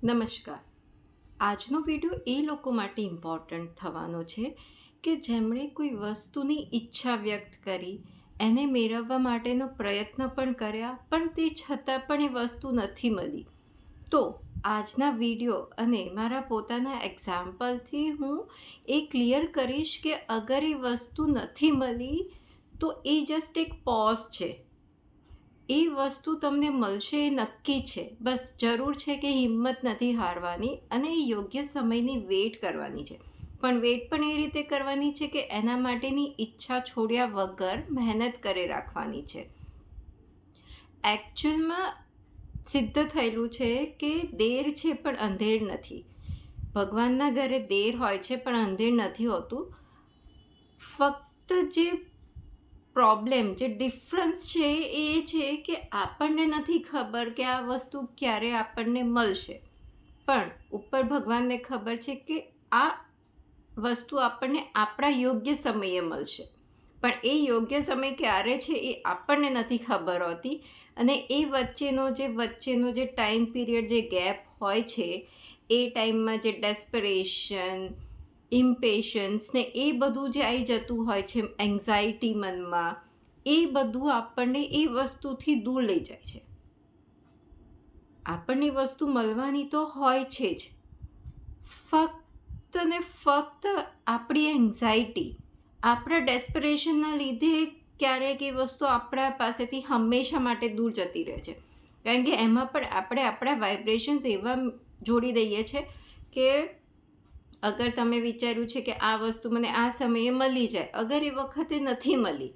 નમસ્કાર. આજનો વિડિયો એ લોકો માટે ઇમ્પોર્ટન્ટ થવાનો છે કે જેમણે કોઈ વસ્તુની ઈચ્છા વ્યક્ત કરી, એને મેળવવા માટેનો પ્રયત્ન પણ કર્યા, પણ તે છતાં પણ એ વસ્તુ નથી મળી. તો આજના વિડિયો અને મારા પોતાના એક્ઝામ્પલથી હું એ ક્લિયર કરીશ કે અગર એ વસ્તુ નથી મળી તો એ જસ્ટ એક પોઝ છે. એ વસ્તુ તમને મળશે એ નક્કી છે. બસ જરૂર છે કે હિંમત નથી હારવાની અને યોગ્ય સમયની વેઇટ કરવાની છે. પણ વેઇટ પણ એ રીતે કરવાની છે કે એના માટેની ઈચ્છા છોડ્યા વગર મહેનત કરે રાખવાની છે. એકચ્યુઅલમાં સિદ્ધ થયેલું છે કે દેર છે પણ અંધેર નથી. ભગવાનના ઘરે દેર હોય છે પણ અંધેર નથી હોતું. ફક્ત જે પ્રોબ્લેમ જે ડિફરન્સ છે એ છે કે આપણને નથી ખબર કે આ વસ્તુ ક્યારે આપણને મળશે, પણ ઉપર ભગવાનને ખબર છે કે આ વસ્તુ આપણને આપણા યોગ્ય સમયે મળશે. પણ એ યોગ્ય સમય ક્યારે છે એ આપણને નથી ખબર હોતી. અને એ વચ્ચેનો જે ટાઈમ પીરિયડ જે ગેપ હોય છે એ ટાઈમમાં જે ડેસ્પરેશન, ઇમ્પેશન્સ ને એ બધું જે આવી જતું હોય છે, એન્ઝાયટી મનમાં, એ બધું આપણને એ વસ્તુથી દૂર લઈ જાય છે. આપણને વસ્તુ મળવાની તો હોય છે જ, ફક્ત ને ફક્ત આપણી એન્ઝાયટી, આપણા ડેસ્પરેશનના લીધે ક્યારેક એ વસ્તુ આપણા પાસેથી હંમેશા માટે દૂર જતી રહે છે. કારણ કે એમાં પણ આપણે આપણા વાઇબ્રેશન્સ એવા જોડી દઈએ છીએ કે અગર તમે વિચાર્યું છે કે આ વસ્તુ મને આ સમયે મળી જાય, અગર એ વખતે નથી મળી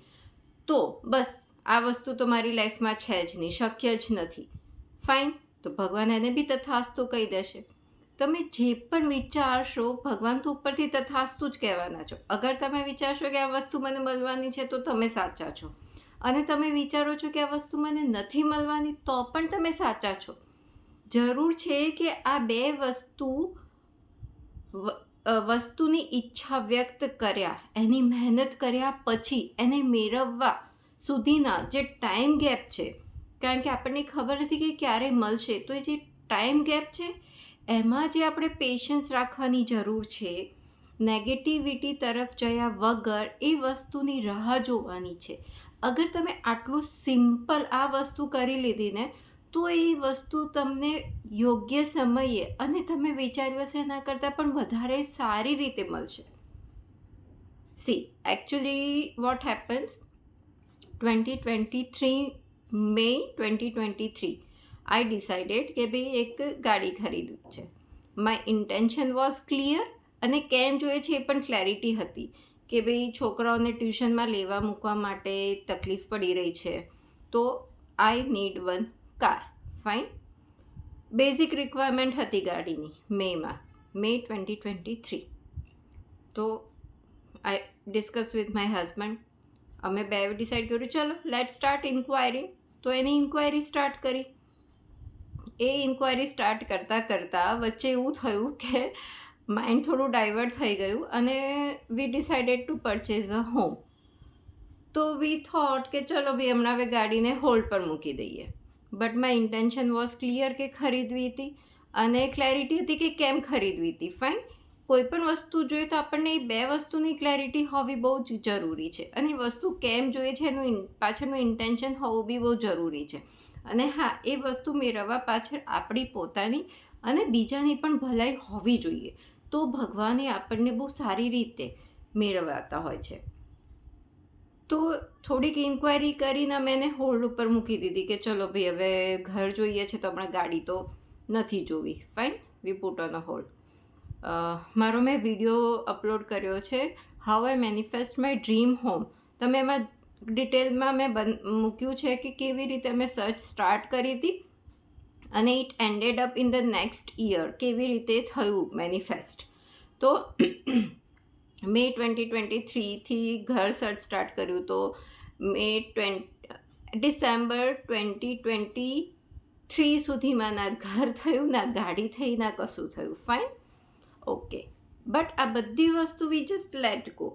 તો બસ આ વસ્તુ તો મારી લાઈફમાં છે જ નહીં, શક્ય જ નથી. ફાઇન, તો ભગવાન એને બી તથાસ્તુ કહી દેશે. તમે જે પણ વિચારશો ભગવાન તો ઉપરથી તથાસ્તુ જ કહેવાના છો. અગર તમે વિચારશો કે આ વસ્તુ મને મળવાની છે તો તમે સાચા છો, અને તમે વિચારો છો કે આ વસ્તુ મને નથી મળવાની તો પણ તમે સાચા છો. જરૂર છે કે આ બે વસ્તુની ઈચ્છા વ્યક્ત કર્યા, એની મહેનત કર્યા પછી એને મેળવવા સુધીના જે ટાઈમ ગેપ છે, કારણ કે આપણને ખબર નથી કે ક્યારે મળશે, તો એ જે ટાઈમ ગેપ છે એમાં જે આપણે પેશન્સ રાખવાની જરૂર છે. નેગેટિવિટી તરફ જયા વગર એ વસ્તુની રાહ જોવાની છે. અગર તમે આટલું સિમ્પલ આ વસ્તુ કરી લીધી ને તો એ વસ્તુ તમને યોગ્ય સમયે અને તમે વિચાર્યું હશે એના કરતાં પણ વધારે સારી રીતે મળશે. C, actually what happens, 2023 May 2023 I decided કે ભાઈ એક ગાડી ખરીદવી છે. માય ઇન્ટેન્શન વોઝ ક્લિયર, અને કેમ જોઈએ છે એ પણ ક્લેરિટી હતી કે ભાઈ છોકરાઓને ટ્યુશનમાં લેવા મૂકવા માટે તકલીફ પડી રહી છે, તો I need one car. Fine, basic requirement હતી ગાડીની મે 2023. તો આઈ ડિસ્કસ વિથ માય હસબન્ડ. અમે બે ડિસાઇડ કર્યું ચલો લેટ સ્ટાર્ટ ઇન્ક્વાયરી. તો એની ઇન્ક્વાયરી સ્ટાર્ટ કરી. એ ઇન્ક્વાયરી સ્ટાર્ટ કરતાં વચ્ચે એવું થયું કે માઇન્ડ થોડું ડાયવર્ટ થઈ ગયું અને we decided to purchase a home. તો વી થોટ કે ચલો ભાઈ હમણાં હવે ગાડીને હોલ્ડ પર મૂકી દઈએ. But my intention was clear કે ખરીદવી હતી, અને ક્લેરિટી હતી કે કેમ ખરીદવી હતી. ફાઇન, કોઈ પણ વસ્તુ જોઈએ તો આપણને એ બે વસ્તુની ક્લેરિટી હોવી બહુ જ જરૂરી છે, અને વસ્તુ કેમ જોઈએ છે એનું પાછળનું ઇન્ટેન્શન હોવું બી બહુ જરૂરી છે. અને હા, એ વસ્તુ મેળવવા પાછળ આપણી પોતાની અને બીજાની પણ ભલાઈ હોવી જોઈએ, તો ભગવાને આપણને બહુ સારી રીતે મેળવાતા હોય છે. તો થોડીક ઇન્ક્વાયરી કરીને મેં એને હોલ્ડ ઉપર મૂકી દીધી કે ચલો ભાઈ હવે ઘર જોઈએ છે તો હમણાં ગાડી તો નથી જોવી. Fine, we put on a hold. મારો મેં વિડીયો અપલોડ કર્યો છે, how I manifest my dream home. તમે એમાં ડિટેલમાં મેં મૂક્યું છે કે કેવી રીતે મેં સર્ચ સ્ટાર્ટ કરી હતી અને it ended up in the next year, કેવી રીતે થયું મેનિફેસ્ટ. તો મે 2023થી ઘર સર્ચ સ્ટાર્ટ કર્યું, તો ડિસેમ્બર 2023 સુધીમાં ના ઘર થયું, ના ગાડી થઈ, ના કશું થયું. Fine, okay. બટ આ બધી વસ્તુ વી જસ્ટ લેટ ગો.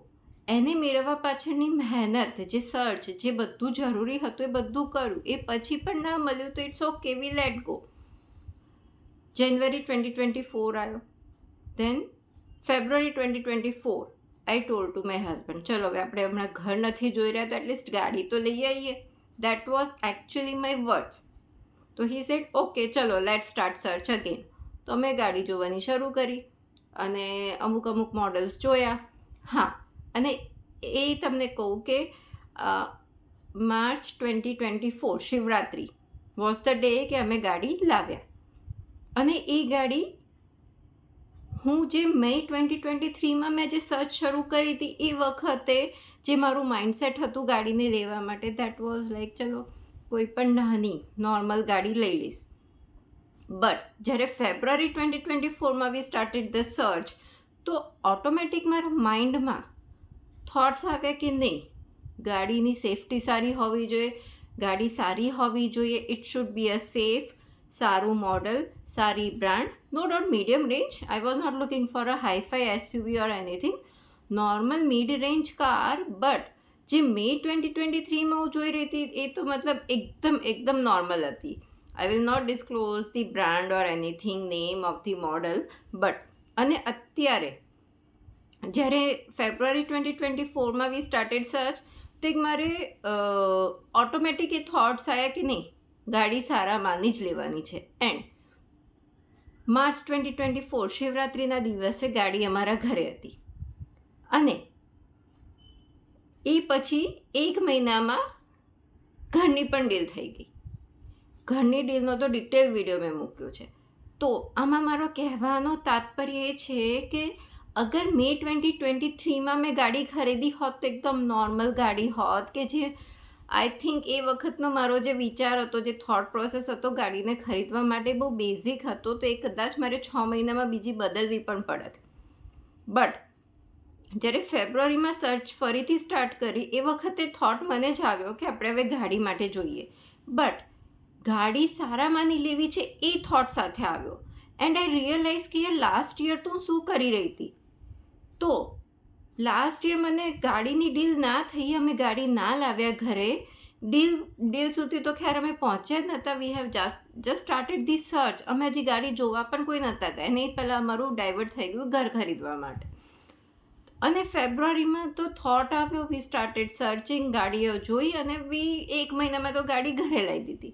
એને મેળવવા પાછળની મહેનત, જે સર્ચ, જે બધું જરૂરી હતું એ બધું કર્યું, એ પછી પણ ના મળ્યું તો it's okay, we let go. January 2024 આવ્યો. Then February 2024 I told to my husband, ચલો હવે આપણે હમણાં ઘર નથી જોઈ રહ્યા તો એટલીસ્ટ ગાડી તો લઈ આવીએ. That was actually my words. તો he said, okay, ચલો let's start search again. તો મેં ગાડી જોવાની શરૂ કરી અને અમુક મોડલ્સ જોયા. હા, અને એ તમને કહું કે March 2024 Shivratri was the day કે અમે ગાડી લાવ્યા. અને એ ગાડી હું જે મે 2023માં મેં જે સર્ચ શરૂ કરી હતી એ વખતે જે મારું માઇન્ડસેટ હતું ગાડીને લેવા માટે, દેટ વોઝ લાઈક ચલો કોઈ પણ નાની નોર્મલ ગાડી લઈ લઈશ. બટ જ્યારે ફેબ્રુઆરી 2024માં વી સ્ટાર્ટેડ ધ સર્ચ, તો ઓટોમેટિક મારા માઇન્ડમાં થોટ્સ આવ્યા કે નહીં, ગાડીની સેફટી સારી હોવી જોઈએ, ગાડી સારી હોવી જોઈએ, it should be a safe, સારું મોડલ, સારી brand. No doubt medium range, I was not looking for a hi fi SUV or anything, normal mid range car. But જે મે 2023માં હું જોઈ રહી હતી એ તો મતલબ એકદમ નોર્મલ હતી. I will not disclose the brand or anything, name of the model. But અને અત્યારે જ્યારે ફેબ્રુઆરી 2024માં વી સ્ટાર્ટેડ સર્ચ, તો એક મારે ઓટોમેટિક એ થોટ્સ આવ્યા કે નહીં, ગાડી સારા માની જ લેવાની છે. એન્ડ માર્ચ 2024 શિવરાત્રિના દિવસે ગાડી અમારા ઘરે હતી. અને એ પછી 1 મહિનામાં ઘરની પણ ડીલ થઈ ગઈ. ઘરની ડીલનો તો ડિટેલ વિડીયો મેં મૂક્યો છે. તો આમાં મારો કહેવાનો તાત્પર્ય એ છે કે અગર મે 2023માં મેં ગાડી ખરીદી હોત તો એકદમ નોર્મલ ગાડી હોત, કે જે આઈ થિંક એ વખતનો મારો જે વિચાર હતો, જે થોટ પ્રોસેસ હતો ગાડીને ખરીદવા માટે બહુ બેઝિક હતો, તો એ કદાચ મારે 6 મહિનામાં બીજી બદલવી પણ પડત. બટ જ્યારે ફેબ્રુઆરીમાં સર્ચ ફરીથી સ્ટાર્ટ કરી એ વખતે થોટ મને જ આવ્યો કે આપણે હવે ગાડી માટે જોઈએ. બટ ગાડી સારામાંની લેવી છે એ થોટ સાથે આવ્યો. એન્ડ આઈ રિયલાઇઝ કે લાસ્ટ યર તો હું શું કરી રહી હતી. તો લાસ્ટ યર મને ગાડીની ડીલ ના થઈ, અમે ગાડી ના લાવ્યા ઘરે. ડીલ સુધી તો ખેર અમે પહોંચ્યા જ નહોતા. We have just started the search. અમે હજી ગાડી જોવા પણ કોઈ નહોતા ગયા, અને એ પહેલાં અમારું ડાયવર્ટ થઈ ગયું ઘર ખરીદવા માટે. અને ફેબ્રુઆરીમાં તો થોટ આવ્યો, વી સ્ટાર્ટેડ સર્ચિંગ, ગાડીઓ જોઈ અને 1 મહિનામાં તો ગાડી ઘરે લાવી દીધી.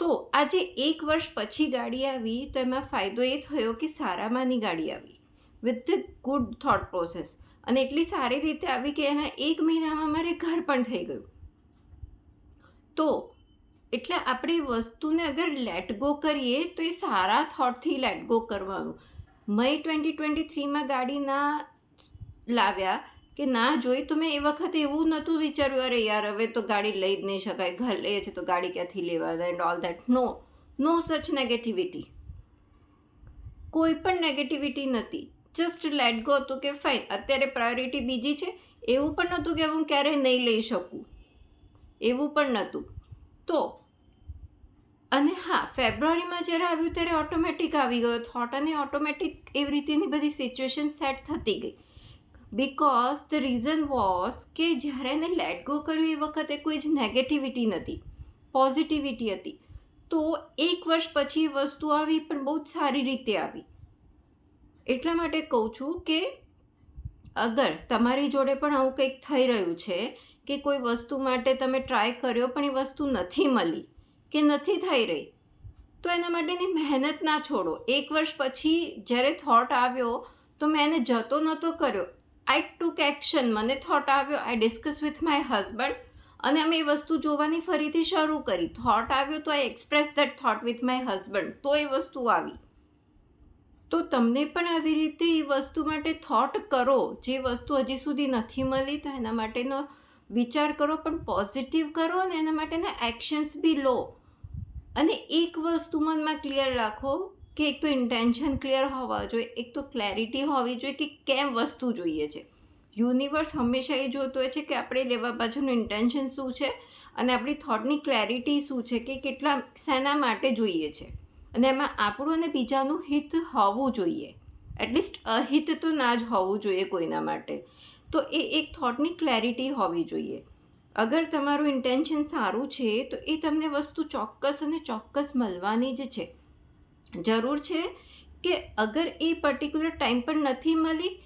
તો આજે 1 વર્ષ પછી ગાડી આવી તો એમાં ફાયદો એ થયો કે સારામાંની ગાડી આવી with the good thought process, અને એટલી સારી રીતે આવી કે એના 1 મહિનામાં મારે ઘર પણ થઈ ગયું. તો એટલે આપણે વસ્તુને અગર લેટ ગો કરીએ તો એ સારા થોટથી લેટ ગો કરવાનું. મે 2023માં ગાડી ના લાવ્યા કે ના જોઈ તો મેં એ વખતે એવું નહોતું વિચાર્યું અરે યાર હવે તો ગાડી લઈ જ નહીં શકાય, ઘર લઈએ છે તો ગાડી ક્યાંથી લેવાના એન્ડ ઓલ દેટ. નો સચ નેગેટિવિટી, કોઈ પણ નેગેટિવિટી નથી. જસ્ટ લેટ ગો હતું કે ફાઇન, અત્યારે પ્રાયોરિટી બીજી છે. એવું પણ નહોતું કે હું ક્યારેય નહીં લઈ શકું, એવું પણ નહોતું. તો અને હા, ફેબ્રુઆરીમાં જ્યારે આવ્યું ત્યારે ઓટોમેટિક આવી ગયો થોટ, અને ઓટોમેટિક એવી રીતેની બધી સિચ્યુએશન સેટ થતી ગઈ. બિકોઝ ધ રીઝન વોઝ કે જ્યારે એને લેટ ગો કર્યું એ વખતે કોઈ જ નેગેટિવિટી નથી, પોઝિટિવિટી હતી. તો 1 વર્ષ પછી એ વસ્તુ આવી પણ બહુ જ સારી રીતે આવી. એટલા માટે કહું છું કે અગર તમારી જોડે પણ આવું કંઈક થઈ રહ્યું છે કે કોઈ વસ્તુ માટે તમે ટ્રાય કર્યો પણ એ વસ્તુ નથી મળી કે નથી થઈ રહી, તો એના માટેની મહેનત ના છોડો. 1 વર્ષ પછી જ્યારે થોટ આવ્યો તો મેં એને જતો નહોતો કર્યો. આઈ ટુક એક્શન. મને થોટ આવ્યો, આઈ ડિસ્કસ વિથ માય હસબન્ડ, અને અમે એ વસ્તુ જોવાની ફરીથી શરૂ કરી. થોટ આવ્યો તો I express that thought with my husband, તો એ વસ્તુ આવી. તો તમને પણ આવી રીતે એ વસ્તુ માટે થોટ કરો. જે વસ્તુ હજી સુધી નથી મળી તો એના માટેનો વિચાર કરો, પણ પોઝિટિવ કરો, અને એના માટેના એક્શન્સ બી લો. અને એક વસ્તુ મનમાં ક્લિયર રાખો કે એક તો ઇન્ટેન્શન ક્લિયર હોવા જોઈએ, એક તો ક્લેરિટી હોવી જોઈએ કે કેમ વસ્તુ જોઈએ છે. યુનિવર્સ હંમેશા એ જોતો હોય છે કે આપણે લેવા પાછળનું ઇન્ટેન્શન શું છે અને આપણી થોટની ક્લેરિટી શું છે, કે કેટલા શેના માટે જોઈએ છે. અને એમાં આપણું અને બીજાનું હિત હોવું જોઈએ. એટલીસ્ટ અહિત તો ના જ હોવું જોઈએ કોઈના માટે. તો એ એક થોટની ક્લેરિટી હોવી જોઈએ. અગર તમારું ઇન્ટેન્શન સારું છે તો એ તમને વસ્તુ ચોક્કસ અને ચોક્કસ મળવાની જ છે. જરૂર છે કે અગર એ પર્ટિક્યુલર ટાઈમ પર નથી મળી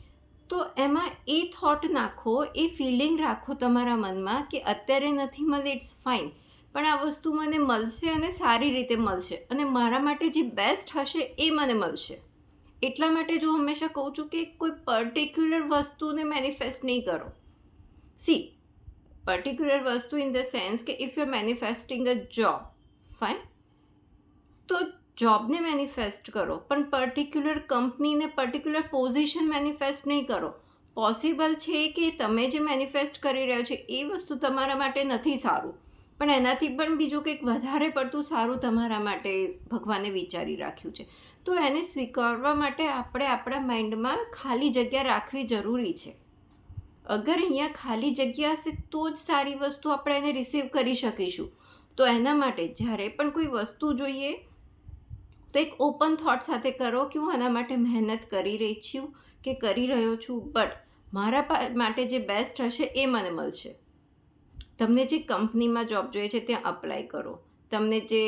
તો એમાં એ થોટ નાખો, એ ફિલિંગ રાખો તમારા મનમાં કે અત્યારે નથી મળી, ઇટ્સ ફાઇન, પણ આ વસ્તુ મને મળશે અને સારી રીતે મળશે અને મારા માટે જે બેસ્ટ હશે એ મને મળશે. એટલા માટે જો હંમેશા કહું છું કે કોઈ પર્ટિક્યુલર વસ્તુને મેનિફેસ્ટ નહીં કરો. સી, પર્ટિક્યુલર વસ્તુ ઇન ધ સેન્સ કે if you are manifesting a job, fine, તો જોબને મેનિફેસ્ટ કરો, પણ પર્ટિક્યુલર કંપનીને પર્ટિક્યુલર પોઝિશન મેનિફેસ્ટ નહીં કરો. પોસિબલ છે કે તમે જે મેનિફેસ્ટ કરી રહ્યો છો એ વસ્તુ તમારા માટે નથી સારું, પણ એનાથી પણ બીજું કંઈક વધારે પડતું સારું તમારા માટે ભગવાને વિચારી રાખ્યું છે. તો એને સ્વીકારવા માટે આપણે આપણા માઇન્ડમાં ખાલી જગ્યા રાખવી જરૂરી છે. અગર અહીંયા ખાલી જગ્યા હશે તો જ સારી વસ્તુ આપણે એને રિસીવ કરી શકીશું. તો એના માટે જ્યારે પણ કોઈ વસ્તુ જોઈએ તો એક ઓપન થોટ સાથે કરો કે હું આના માટે મહેનત કરી રહી છું કે કરી રહ્યો છું, બટ મારા માટે જે બેસ્ટ હશે એ મને મળશે. તમને જે કંપનીમાં જોબ જોઈએ છે ત્યાં અપ્લાય કરો, તમને જે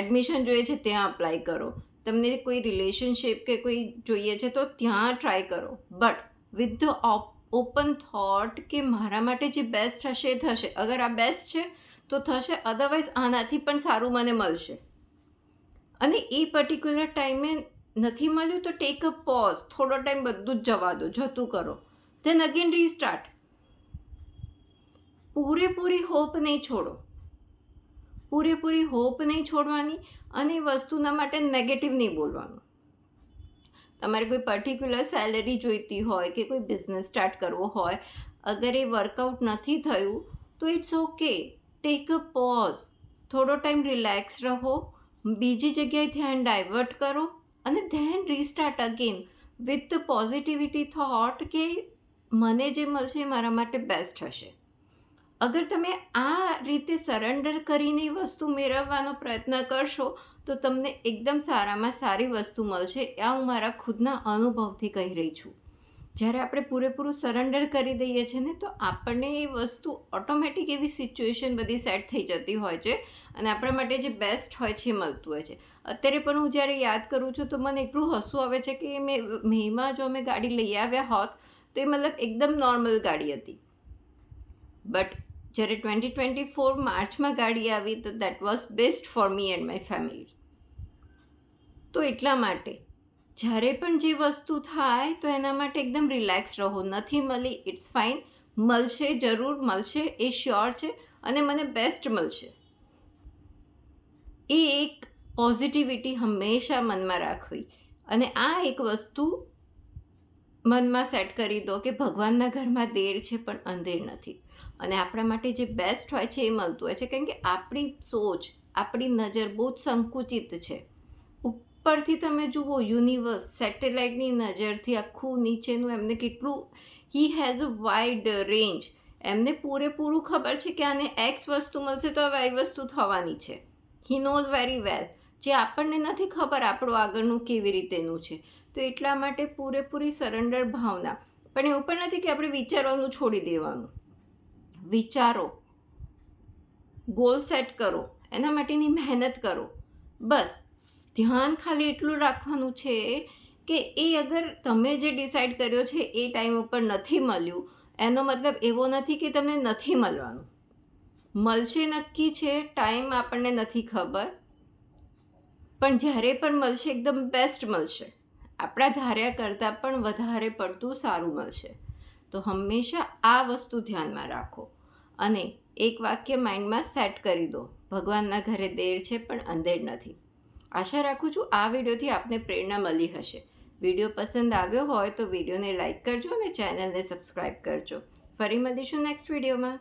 એડમિશન જોઈએ છે ત્યાં અપ્લાય કરો, તમને કોઈ રિલેશનશિપ કે કોઈ જોઈએ છે તો ત્યાં ટ્રાય કરો, but with the open thought કે મારા માટે જે બેસ્ટ હશે એ થશે. અગર આ બેસ્ટ છે તો થશે, અધરવાઇઝ આનાથી પણ સારું મને મળશે. અને એ પર્ટિક્યુલર ટાઈમે નથી મળ્યું તો ટેક અ પોઝ, થોડો ટાઈમ બધું જ જવા દો, જતું કરો, ધેન અગેન રીસ્ટાર્ટ. પૂરેપૂરી હોપ નહીં છોડો, પૂરેપૂરી હોપ નહીં છોડવાની અને એ વસ્તુના માટે નેગેટિવ નહીં બોલવાનું. તમારે કોઈ પર્ટિક્યુલર સેલરી જોઈતી હોય કે કોઈ બિઝનેસ સ્ટાર્ટ કરવો હોય, અગર એ વર્કઆઉટ નથી થયું તો it's okay, take a pause, થોડો ટાઈમ રિલેક્સ રહો, બીજી જગ્યાએ ધ્યાન ડાયવર્ટ કરો અને then restart again with the positivity thought કે મને જે મળશે એ મારા માટે બેસ્ટ હશે. અગર તમે આ રીતે સરેન્ડર કરીને એ વસ્તુ મેળવવાનો પ્રયત્ન કરશો તો તમને એકદમ સારામાં સારી વસ્તુ મળશે. આ હું મારા ખુદના અનુભવથી કહી રહી છું. જ્યારે આપણે પૂરેપૂરું સરેન્ડર કરી દઈએ છીએ ને તો આપણને એ વસ્તુ ઓટોમેટિક એવી સિચ્યુએશન બધી સેટ થઈ જતી હોય છે અને આપણા માટે જે બેસ્ટ હોય છે એ મળતું હોય છે. અત્યારે પણ હું જ્યારે યાદ કરું છું તો મને એટલું હસવું આવે છે કે મેમાં જો અમે ગાડી લઈ આવ્યા હોત તો એ મતલબ એકદમ નોર્મલ ગાડી હતી, બટ જ્યારે 2024 માર્ચમાં ગાડી આવી તો that was best for me and my family. તો એટલા માટે જ્યારે પણ જે વસ્તુ થાય તો એના માટે એકદમ રિલેક્સ રહો. નથી મળી, ઇટ્સ ફાઇન, મળશે, જરૂર મળશે, એ શ્યોર છે અને મને બેસ્ટ મળશે. એ એક પોઝિટિવિટી હંમેશા મનમાં રાખવી અને આ એક વસ્તુ મનમાં સેટ કરી દો કે ભગવાનના ઘરમાં દેર છે પણ અંધેર નથી અને આપણા માટે જે બેસ્ટ હોય છે એ મળતું હોય છે. કારણ કે આપણી સોચ, આપણી નજર બહુ જ સંકુચિત છે. ઉપરથી તમે જુઓ યુનિવર્સ, સેટેલાઇટની નજરથી આખું નીચેનું એમને કેટલું, he has a wide range, એમને પૂરેપૂરું ખબર છે કે આને એક્સ વસ્તુ મળશે તો હવે એ વસ્તુ થવાની છે. હી નોઝ વેરી વેલ, જે આપણને નથી ખબર આપણું આગળનું કેવી રીતેનું છે. તો એટલા માટે પૂરેપૂરી સરેન્ડર ભાવના. પણ એવું પણ નથી કે આપણે વિચારવાનું છોડી દેવાનું. વિચારો, ગોલ સેટ કરો, એના માટેની મહેનત કરો, બસ ધ્યાન ખાલી એટલું રાખવાનું છે કે એ અગર તમે જે ડિસાઈડ કર્યો છે એ ટાઈમ ઉપર નથી મળ્યું એનો મતલબ એવો નથી કે તમને નથી મળવાનું. મળશે નક્કી છે, ટાઈમ આપણને નથી ખબર, પણ જ્યારે પણ મળશે એકદમ બેસ્ટ મળશે, આપણા ધાર્યા કરતાં પણ વધારે પડતું સારું મળશે. તો હંમેશા આ વસ્તુ ધ્યાનમાં રાખો અને એક વાક્ય માઇન્ડમાં સેટ કરી દો, ભગવાનના ઘરે દેર છે પણ અંધેર નથી. આશા રાખું છું આ વિડીયોથી આપને પ્રેરણા મળી હશે. વિડીયો પસંદ આવ્યો હોય તો વિડીયોને લાઇક કરજો અને ચેનલને સબસ્ક્રાઈબ કરજો. ફરી મળીશું નેક્સ્ટ વિડીયોમાં.